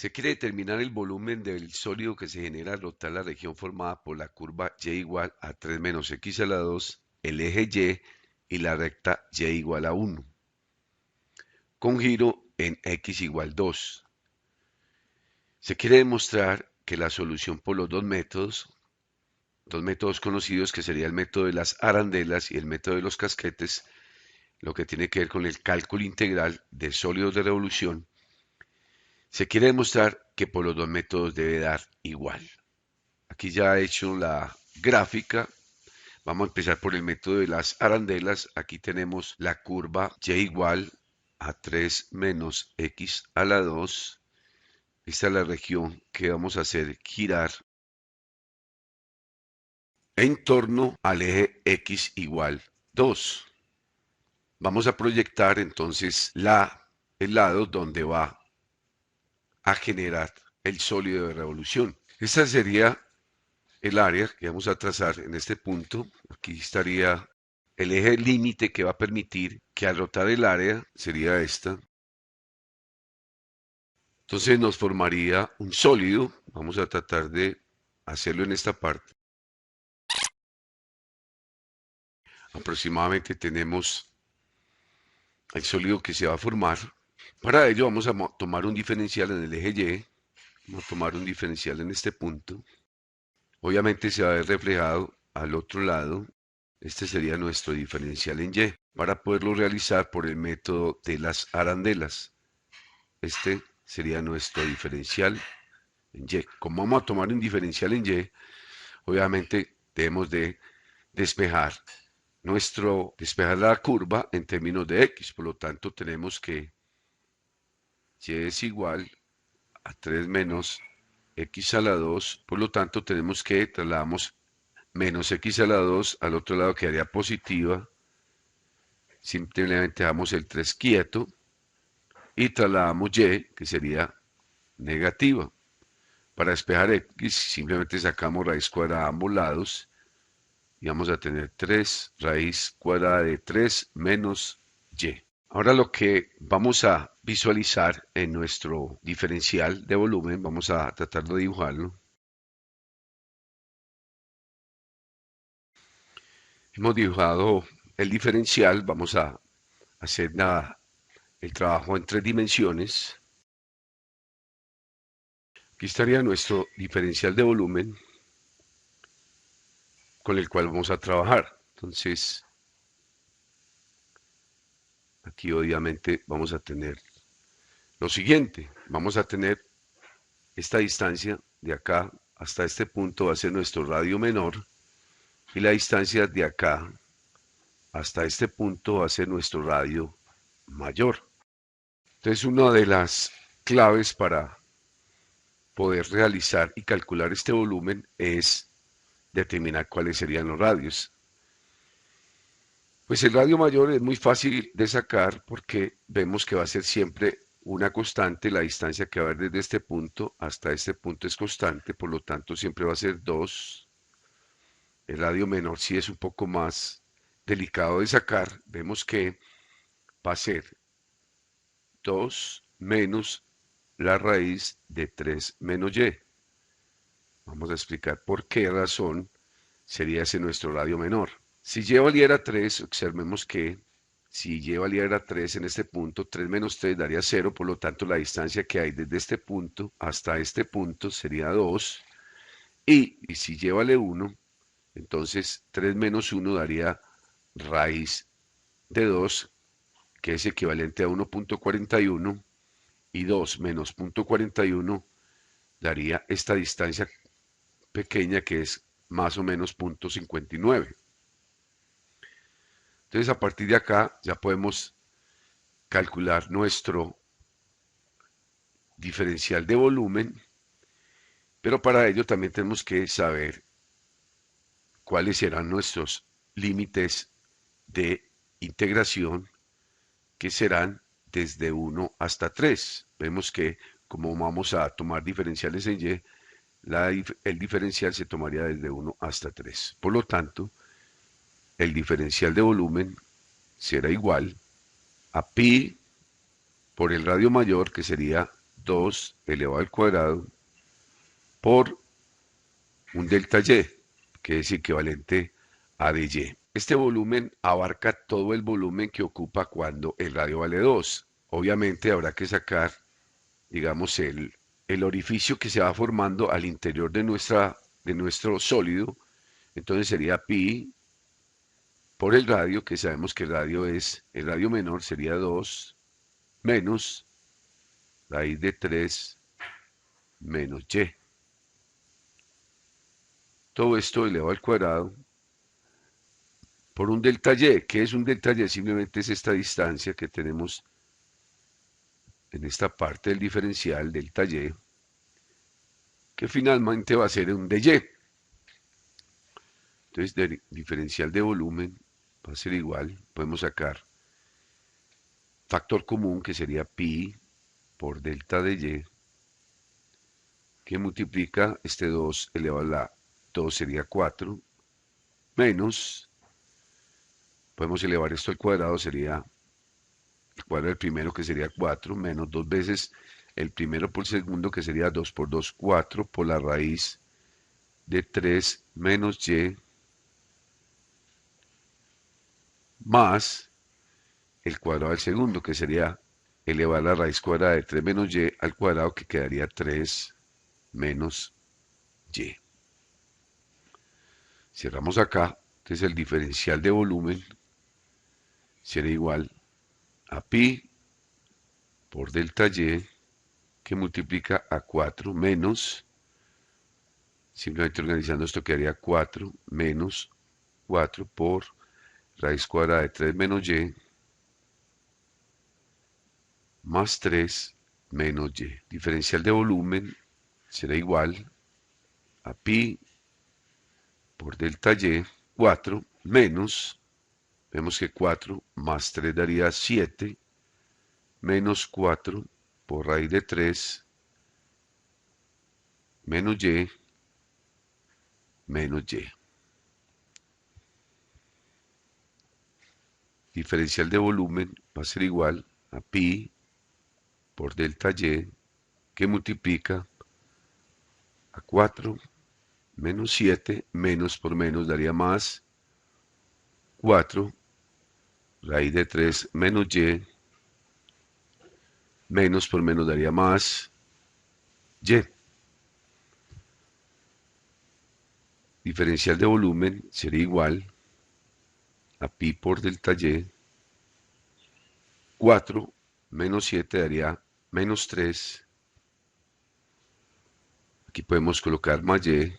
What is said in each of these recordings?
Se quiere determinar el volumen del sólido que se genera al rotar la región formada por la curva y igual a 3 menos x a la 2, el eje y la recta y igual a 1, con giro en x igual 2. Se quiere demostrar que la solución por los dos métodos conocidos, que sería el método de las arandelas y el método de los casquetes, lo que tiene que ver con el cálculo integral de sólidos de revolución, se quiere demostrar que por los dos métodos debe dar igual. Aquí ya he hecho la gráfica. Vamos a empezar por el método de las arandelas. Aquí tenemos la curva y igual a 3 menos x a la 2. Esta es la región que vamos a hacer girar en torno al eje x igual 2. Vamos a proyectar entonces el lado donde va a generar el sólido de revolución. Esta sería el área que vamos a trazar en este punto. Aquí estaría el eje límite que va a permitir que al rotar el área sería esta. Entonces nos formaría un sólido. Vamos a tratar de hacerlo en esta parte. Aproximadamente tenemos el sólido que se va a formar. Para ello vamos a tomar un diferencial en el eje Y. Vamos a tomar un diferencial en este punto. Obviamente se va a ver reflejado al otro lado. Este sería nuestro diferencial en Y. Para poderlo realizar por el método de las arandelas. Este sería nuestro diferencial en Y. Como vamos a tomar un diferencial en Y, obviamente debemos de despejar la curva en términos de X. Por lo tanto, tenemos que Y es igual a 3 menos X a la 2. Por lo tanto, tenemos que trasladamos menos X a la 2, al otro lado quedaría positiva. Simplemente dejamos el 3 quieto y trasladamos Y, que sería negativa. Para despejar X, simplemente sacamos raíz cuadrada a ambos lados y vamos a tener 3 raíz cuadrada de 3 menos Y. Ahora lo que vamos a visualizar en nuestro diferencial de volumen, vamos a tratar de dibujarlo. Hemos dibujado el diferencial, vamos a hacer el trabajo en 3 dimensiones. Aquí estaría nuestro diferencial de volumen con el cual vamos a trabajar. Entonces, aquí obviamente vamos a tener lo siguiente. Vamos a tener esta distancia de acá hasta este punto va a ser nuestro radio menor y la distancia de acá hasta este punto va a ser nuestro radio mayor. Entonces, una de las claves para poder realizar y calcular este volumen es determinar cuáles serían los radios. Pues el radio mayor es muy fácil de sacar porque vemos que va a ser siempre una constante, la distancia que va a haber desde este punto hasta este punto es constante, por lo tanto siempre va a ser 2. El radio menor sí es un poco más delicado de sacar, vemos que va a ser 2 menos la raíz de 3 menos y. Vamos a explicar por qué razón sería ese nuestro radio menor. Si y valiera 3, observemos que si y valiera 3 en este punto, 3 menos 3 daría 0, por lo tanto la distancia que hay desde este punto hasta este punto sería 2. Y si y vale 1, entonces 3 menos 1 daría raíz de 2, que es equivalente a 1.41, y 2 menos 0.41 daría esta distancia pequeña que es más o menos 0.59. Entonces a partir de acá ya podemos calcular nuestro diferencial de volumen, pero para ello también tenemos que saber cuáles serán nuestros límites de integración, que serán desde 1 hasta 3. Vemos que como vamos a tomar diferenciales en Y, el diferencial se tomaría desde 1 hasta 3. Por lo tanto, el diferencial de volumen será igual a pi por el radio mayor, que sería 2 elevado al cuadrado por un delta y, que es equivalente a dy. Este volumen abarca todo el volumen que ocupa cuando el radio vale 2. Obviamente habrá que sacar, digamos, el orificio que se va formando al interior de nuestro sólido. Entonces sería pi por el radio, que sabemos que el radio menor sería 2 menos raíz de 3 menos y. Todo esto elevado al cuadrado por un delta y. ¿Qué es un delta y? Simplemente es esta distancia que tenemos en esta parte del diferencial delta y, que finalmente va a ser un dy. Entonces, del diferencial de volumen va a ser igual. Podemos sacar factor común, que sería pi por delta de y, que multiplica este 2 elevado a la 2 sería 4, menos, podemos elevar esto al cuadrado, sería el cuadrado del primero, que sería 4, menos 2 veces el primero por segundo, que sería 2 por 2, 4, por la raíz de 3 menos y, más el cuadrado del segundo, que sería elevar la raíz cuadrada de 3 menos y al cuadrado, que quedaría 3 menos y. Cerramos acá, entonces el diferencial de volumen será igual a pi por delta y, que multiplica a 4 menos, simplemente organizando esto quedaría 4 menos 4 por raíz cuadrada de 3 menos y, más 3 menos y. Diferencial de volumen será igual a pi por delta y, 4 menos, vemos que 4 más 3 daría 7, menos 4 por raíz de 3 menos y, menos y. Diferencial de volumen va a ser igual a pi por delta y, que multiplica a 4 menos 7, menos por menos daría más 4, raíz de 3 menos y, menos por menos daría más y. Diferencial de volumen sería igual a pi por delta y, 4 menos 7 daría menos 3, aquí podemos colocar más y,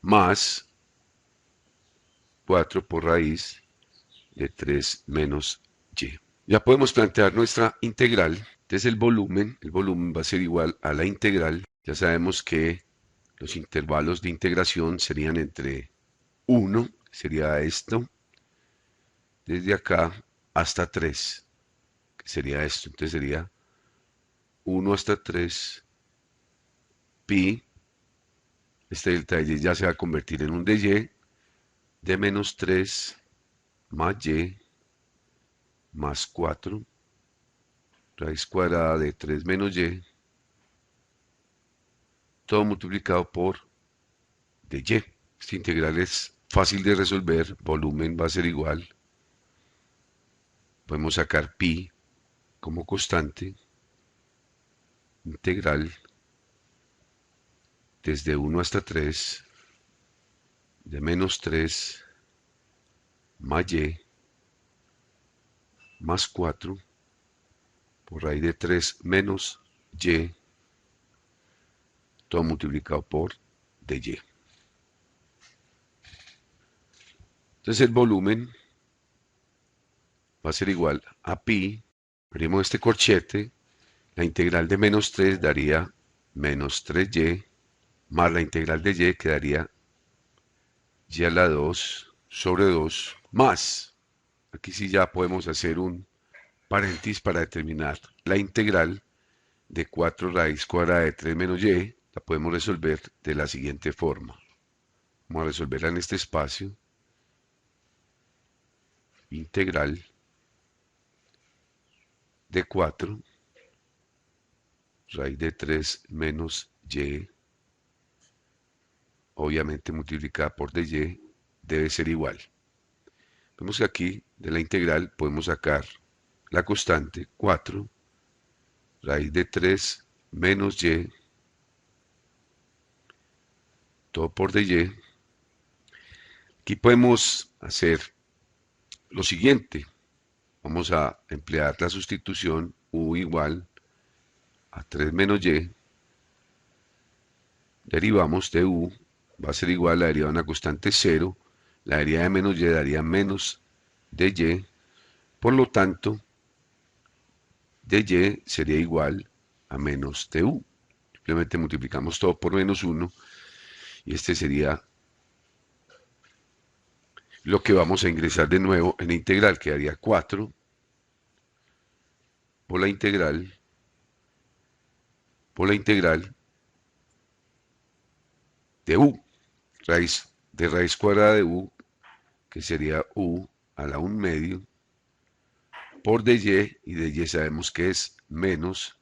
más 4 por raíz de 3 menos y. Ya podemos plantear nuestra integral. Entonces el volumen va a ser igual a la integral. Ya sabemos que los intervalos de integración serían entre 1, sería esto, desde acá hasta 3, que sería esto. Entonces sería 1 hasta 3, pi, este delta de y ya se va a convertir en un dy, de menos 3 más y, más 4, raíz cuadrada de 3 menos y, todo multiplicado por dy. Esta integral es fácil de resolver, volumen va a ser igual. Podemos sacar pi como constante, integral desde 1 hasta 3, de menos 3 más y, más 4, por raíz de 3 menos y, todo multiplicado por dy. Entonces el volumen va a ser igual a pi, abrimos este corchete, la integral de menos 3 daría menos 3y, más la integral de y quedaría y a la 2 sobre 2, más, aquí sí ya podemos hacer un paréntesis para determinar la integral de 4 raíz cuadrada de 3 menos y, la podemos resolver de la siguiente forma. Vamos a resolverla en este espacio. Integral de 4 raíz de 3 menos y, obviamente multiplicada por dy, debe ser igual. Vemos que aquí de la integral podemos sacar la constante 4, raíz de 3 menos y, todo por dy. Aquí podemos hacer lo siguiente. Vamos a emplear la sustitución u igual a 3 menos y. Derivamos de u, va a ser igual a la derivada de una constante 0. La derivada de menos y daría menos de y. Por lo tanto, de y sería igual a menos de u. Simplemente multiplicamos todo por menos 1 y este sería lo que vamos a ingresar de nuevo en la integral. Quedaría 4 por la integral de u, raíz cuadrada de u, que sería u a la 1 medio, por dy, y dy sabemos que es menos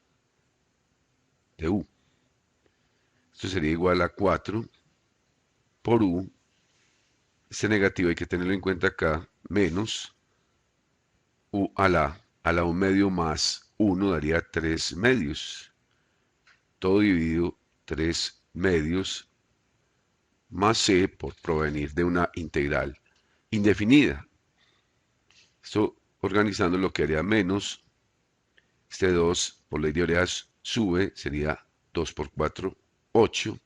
de u. Esto sería igual a 4 por u, este negativo hay que tenerlo en cuenta acá, menos u a la 1 medio más 1 daría 3 medios. Todo dividido 3 medios más c por provenir de una integral indefinida. Esto organizando lo que haría menos, este 2 por la idea sube, sería 2 por 4, 8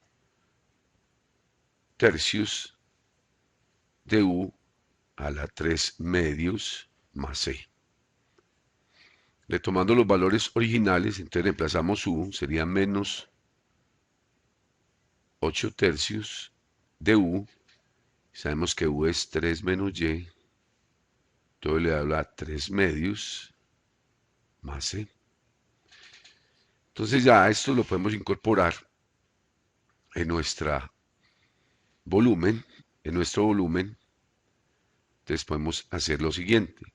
tercios de u a la 3 medios más c. Retomando los valores originales, entonces reemplazamos u, sería menos 8 tercios de u. Sabemos que u es 3 menos y, todo le da a 3 medios más c. Entonces ya esto lo podemos incorporar en nuestro volumen. Entonces podemos hacer lo siguiente.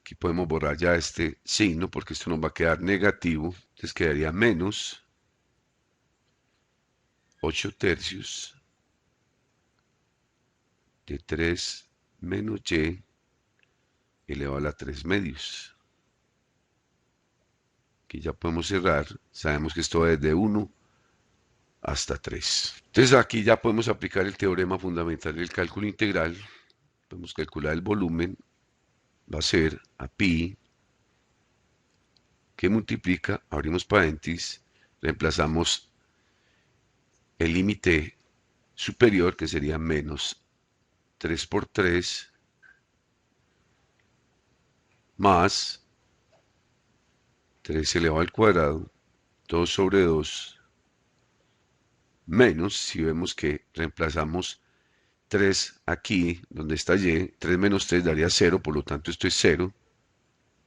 Aquí podemos borrar ya este signo porque esto nos va a quedar negativo. Entonces quedaría menos 8 tercios de 3 menos y elevado a la 3 medios. Aquí ya podemos cerrar. Sabemos que esto va desde 1 hasta 3. Entonces aquí ya podemos aplicar el teorema fundamental del cálculo integral. Podemos calcular el volumen. Va a ser a pi, que multiplica, abrimos paréntesis, reemplazamos el límite superior, que sería menos 3 por 3, más 3 elevado al cuadrado, 2 sobre 2, menos, si vemos que reemplazamos 3 aquí, donde está y, 3 menos 3 daría 0, por lo tanto esto es 0,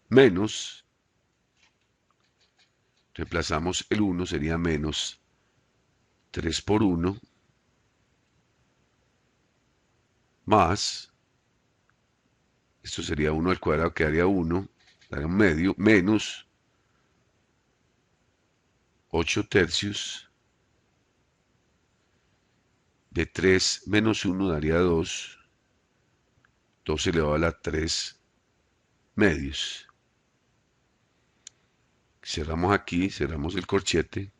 menos, reemplazamos el 1, sería menos 3 por 1, más, esto sería 1 al cuadrado, quedaría 1, daría un medio, menos 8 tercios de 3 menos 1 daría 2, 2 elevado a la 3 medios. Cerramos aquí, cerramos el corchete,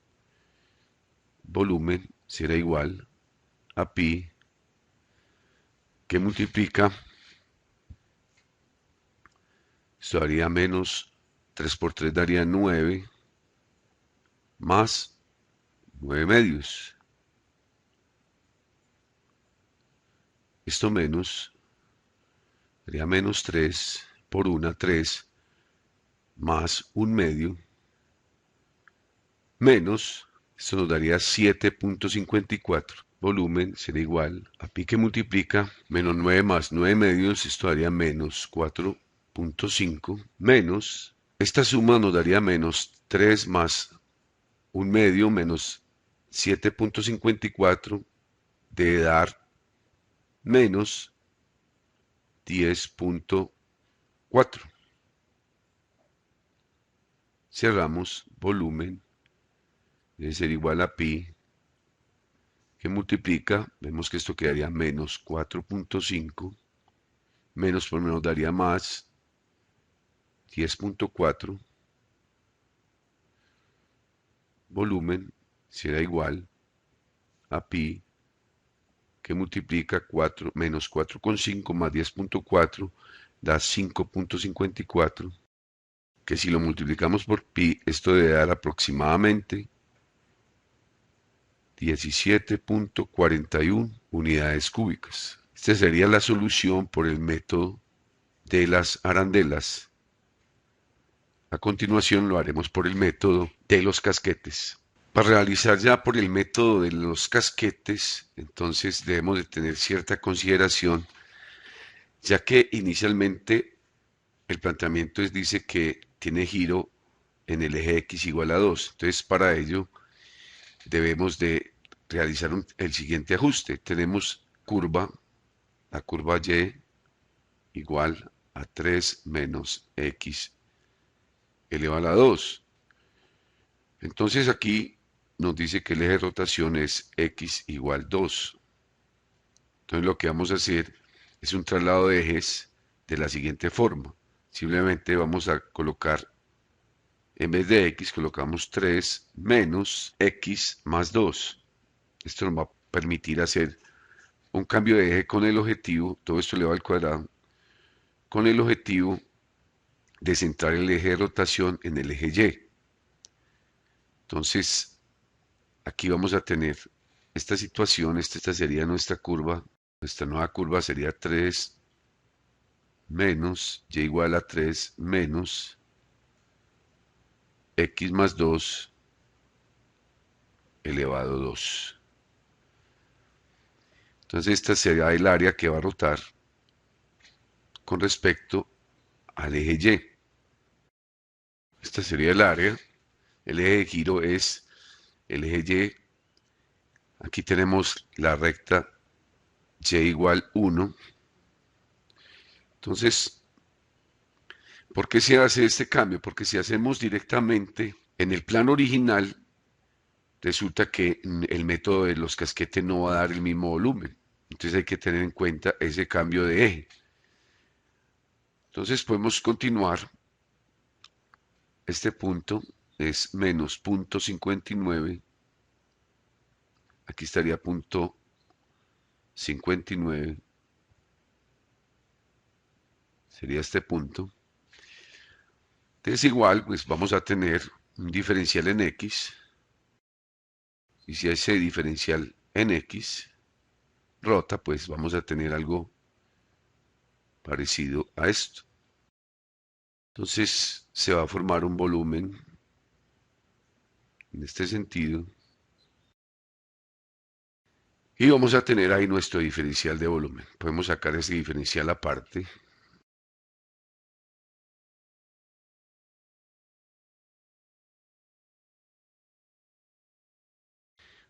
volumen será igual a pi, que multiplica, esto daría menos 3 por 3 daría 9, más 9 medios. Esto menos, sería menos 3 por 1, 3, más 1 medio, menos, esto nos daría 7.54. Volumen será igual a pi que multiplica, menos 9 más 9 medios, esto daría menos 4.5, menos, esta suma nos daría menos 3 más 1 medio, menos 7.54, de dar menos 10.4. cerramos, volumen debe ser igual a pi, que multiplica, vemos que esto quedaría menos 4.5, menos por menos daría más, 10.4, volumen será igual a pi, que multiplica 4, menos 4,5 más 10.4, da 5.54, que si lo multiplicamos por pi, esto debe dar aproximadamente 17.41 unidades cúbicas. Esta sería la solución por el método de las arandelas. A continuación lo haremos por el método de los casquetes. Para realizar ya por el método de los casquetes, entonces debemos de tener cierta consideración, ya que inicialmente el planteamiento dice que tiene giro en el eje X igual a 2. Entonces para ello debemos de realizar el siguiente ajuste. Tenemos la curva Y igual a 3 menos X elevado a 2. Entonces aquí nos dice que el eje de rotación es X igual 2. Entonces lo que vamos a hacer es un traslado de ejes de la siguiente forma. Simplemente vamos a colocar, en vez de X, colocamos 3 menos X más 2. Esto nos va a permitir hacer un cambio de eje con el objetivo, todo esto elevado al cuadrado, con el objetivo de centrar el eje de rotación en el eje Y. Entonces, aquí vamos a tener esta situación, esta sería nuestra curva, nuestra nueva curva sería 3 menos y igual a 3 menos x más 2 elevado a 2. Entonces esta será el área que va a rotar con respecto al eje Y. Esta sería el área. El eje de giro es el eje Y. Aquí tenemos la recta Y igual 1. Entonces, ¿por qué se hace este cambio? Porque si hacemos directamente en el plano original, resulta que el método de los casquetes no va a dar el mismo volumen. Entonces hay que tener en cuenta ese cambio de eje. Entonces podemos continuar. Este punto es menos punto 59. Aquí estaría punto 59. Sería este punto. Entonces igual, pues vamos a tener un diferencial en X. Y si ese diferencial en X rota, pues vamos a tener algo parecido a esto. Entonces se va a formar un volumen en este sentido. Y vamos a tener ahí nuestro diferencial de volumen. Podemos sacar ese diferencial aparte.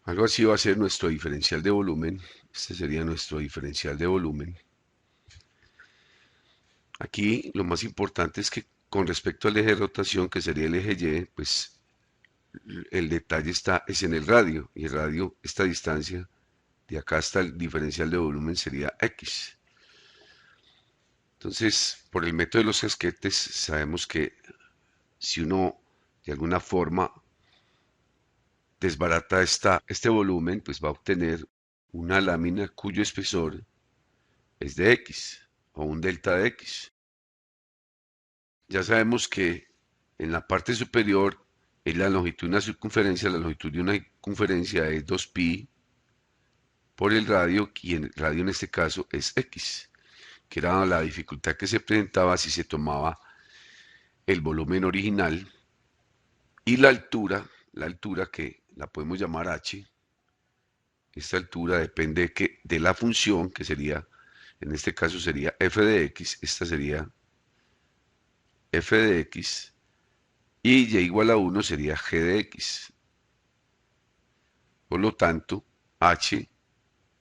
Algo así va a ser nuestro diferencial de volumen. Este sería nuestro diferencial de volumen. Aquí lo más importante es que con respecto al eje de rotación, que sería el eje Y, pues el detalle es en el radio. Y el radio, esta distancia, de acá hasta el diferencial de volumen sería X. Entonces, por el método de los casquetes, sabemos que si uno de alguna forma desbarata este volumen, pues va a obtener una lámina cuyo espesor es de X o un delta de X. Ya sabemos que en la parte superior es la longitud de una circunferencia, la longitud de una circunferencia es 2pi por el radio, y el radio en este caso es X, que era la dificultad que se presentaba si se tomaba el volumen original, y la altura que la podemos llamar H. Esta altura depende de la función, que sería, en este caso sería f de x, esta sería f de x, y y igual a 1 sería g de x. Por lo tanto, h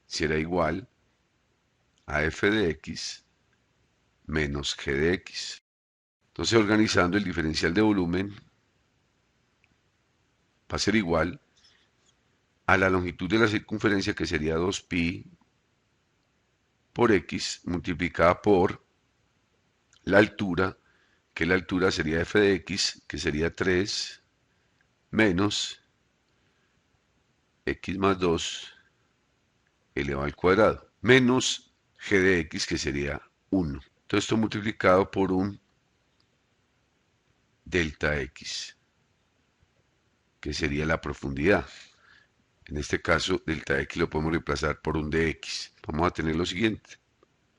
será igual a f de x menos g de x. Entonces, organizando el diferencial de volumen, va a ser igual a la longitud de la circunferencia, que sería 2pi por x multiplicada por la altura, que la altura sería f de x, que sería 3 menos x más 2 elevado al cuadrado, menos g de x, que sería 1. Todo esto multiplicado por un delta x, que sería la profundidad. En este caso, delta x lo podemos reemplazar por un dx. Vamos a tener lo siguiente.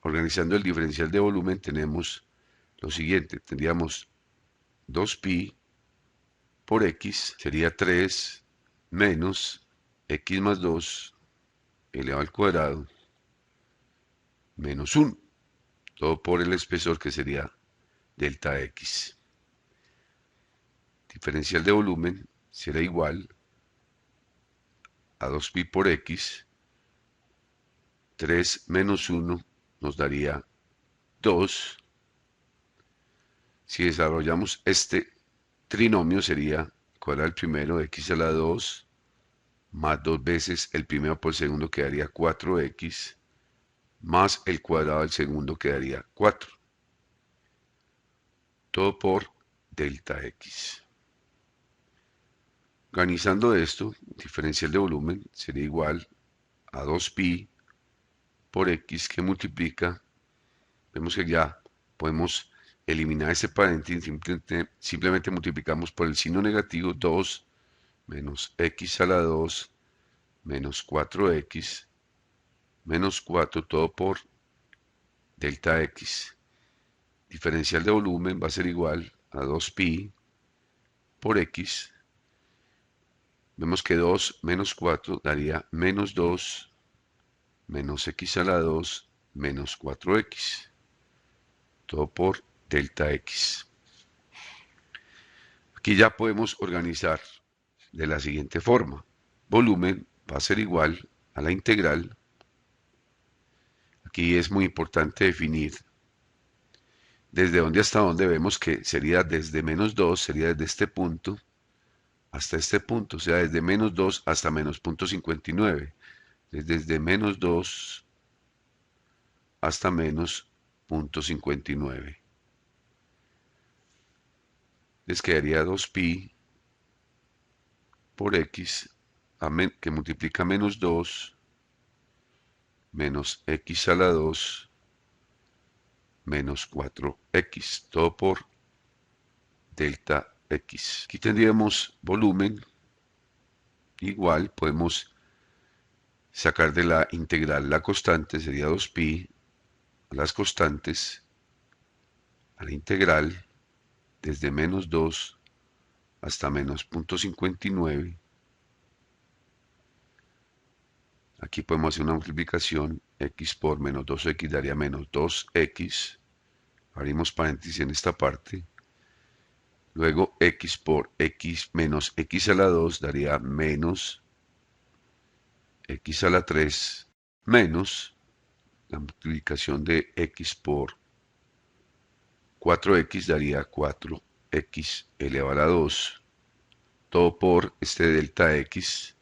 Organizando el diferencial de volumen tenemos lo siguiente. Tendríamos 2pi por x, sería 3 menos x más 2 elevado al cuadrado menos 1. Todo por el espesor, que sería delta x. Diferencial de volumen será igual a 2pi por x. 3 menos 1 nos daría 2. Si desarrollamos este trinomio, sería cuadrado el primero, x a la 2, más 2 veces el primero por el segundo, quedaría 4x, más el cuadrado del segundo, quedaría 4. Todo por delta x. Organizando esto, diferencial de volumen sería igual a 2pi por x, que multiplica, vemos que ya podemos eliminar ese paréntesis, simplemente multiplicamos por el signo negativo, 2 menos x a la 2 menos 4x menos 4, todo por delta x. Diferencial de volumen va a ser igual a 2pi por x. Vemos que 2 menos 4 daría menos 2 menos x a la 2 menos 4x. Todo por delta x. Aquí ya podemos organizar de la siguiente forma. Volumen va a ser igual a la integral. Aquí es muy importante definir desde dónde hasta dónde. Vemos que sería desde menos 2, sería desde este punto hasta este punto, o sea, desde menos 2 hasta menos punto 59. Desde menos 2 hasta menos punto 59. Les quedaría 2pi por x, que multiplica menos 2 menos x a la 2 menos 4x, todo por delta x. Aquí tendríamos volumen igual, podemos sacar de la integral la constante, sería 2pi a las constantes, a la integral, desde menos 2 hasta menos punto 59. Aquí podemos hacer una multiplicación, x por menos 2x daría menos 2x, abrimos paréntesis en esta parte, luego x por x menos x a la 2 daría menos x a la 3 menos la multiplicación de x por 4x daría 4x elevado a la 2, todo por este delta x.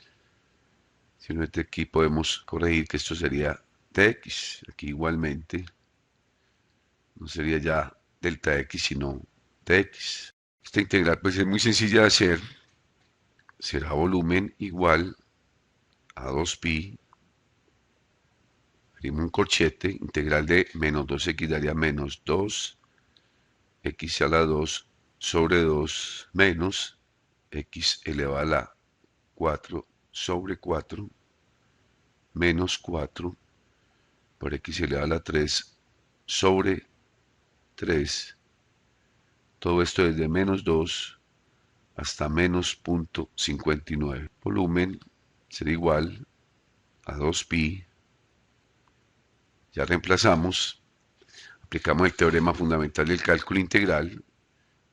Simplemente aquí podemos corregir que esto sería dx, aquí igualmente no sería ya delta x sino dx. Esta integral pues es muy sencilla de hacer, será volumen igual a 2pi, abrimos un corchete, integral de menos 2x daría menos 2x a la 2 sobre 2 menos x elevado a la 4 sobre 4 menos 4 por x elevado a la 3 sobre 3. Todo esto desde menos 2 hasta menos punto 59. Volumen será igual a 2pi. Ya reemplazamos, aplicamos el teorema fundamental del cálculo integral.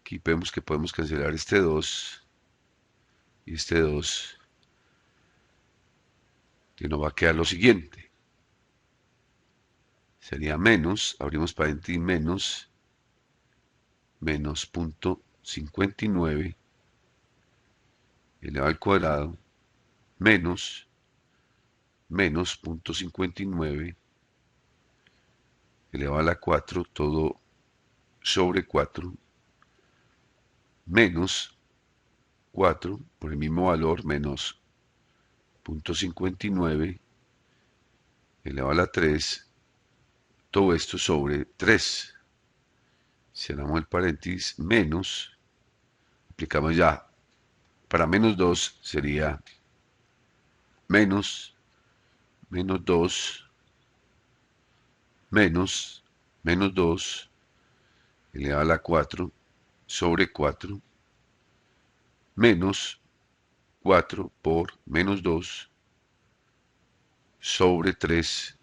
Aquí vemos que podemos cancelar este 2 y este 2. Que nos va a quedar lo siguiente. Sería menos, abrimos paréntesis, menos punto 59 elevado al cuadrado menos 0.59 elevado a la 4 todo sobre 4 menos 4 por el mismo valor menos 0.59 elevado a la 3, todo esto sobre 3. Cerramos el paréntesis, menos, aplicamos ya, para menos 2 sería menos 2, menos 2 elevado a la 4 sobre 4, menos 4 por menos 2 sobre 3,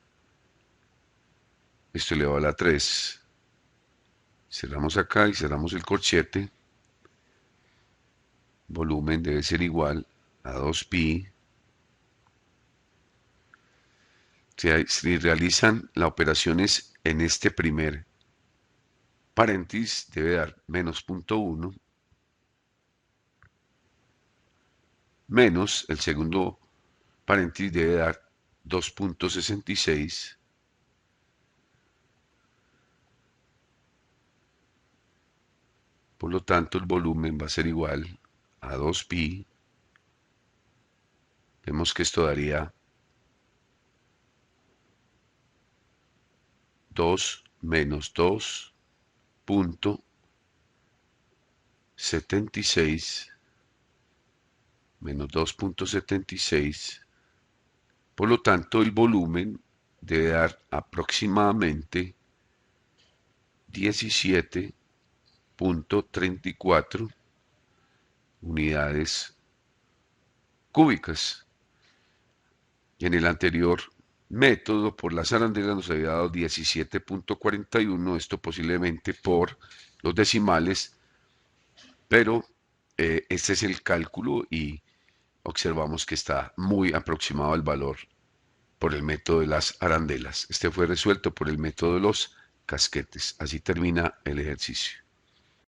esto elevado a la 3. Cerramos acá y cerramos el corchete. Volumen debe ser igual a 2pi. Si realizan las operaciones en este primer paréntesis, debe dar menos 0.1 menos el segundo paréntesis debe dar 2.66. Por lo tanto, el volumen va a ser igual a 2pi. Vemos que esto daría 2 menos 2.76 menos 2.76. Por lo tanto, el volumen debe dar aproximadamente 17.34 unidades cúbicas. En el anterior método, por las arandelas nos había dado 17.41, esto posiblemente por los decimales, pero este es el cálculo y observamos que está muy aproximado al valor por el método de las arandelas. Este fue resuelto por el método de los casquetes. Así termina el ejercicio.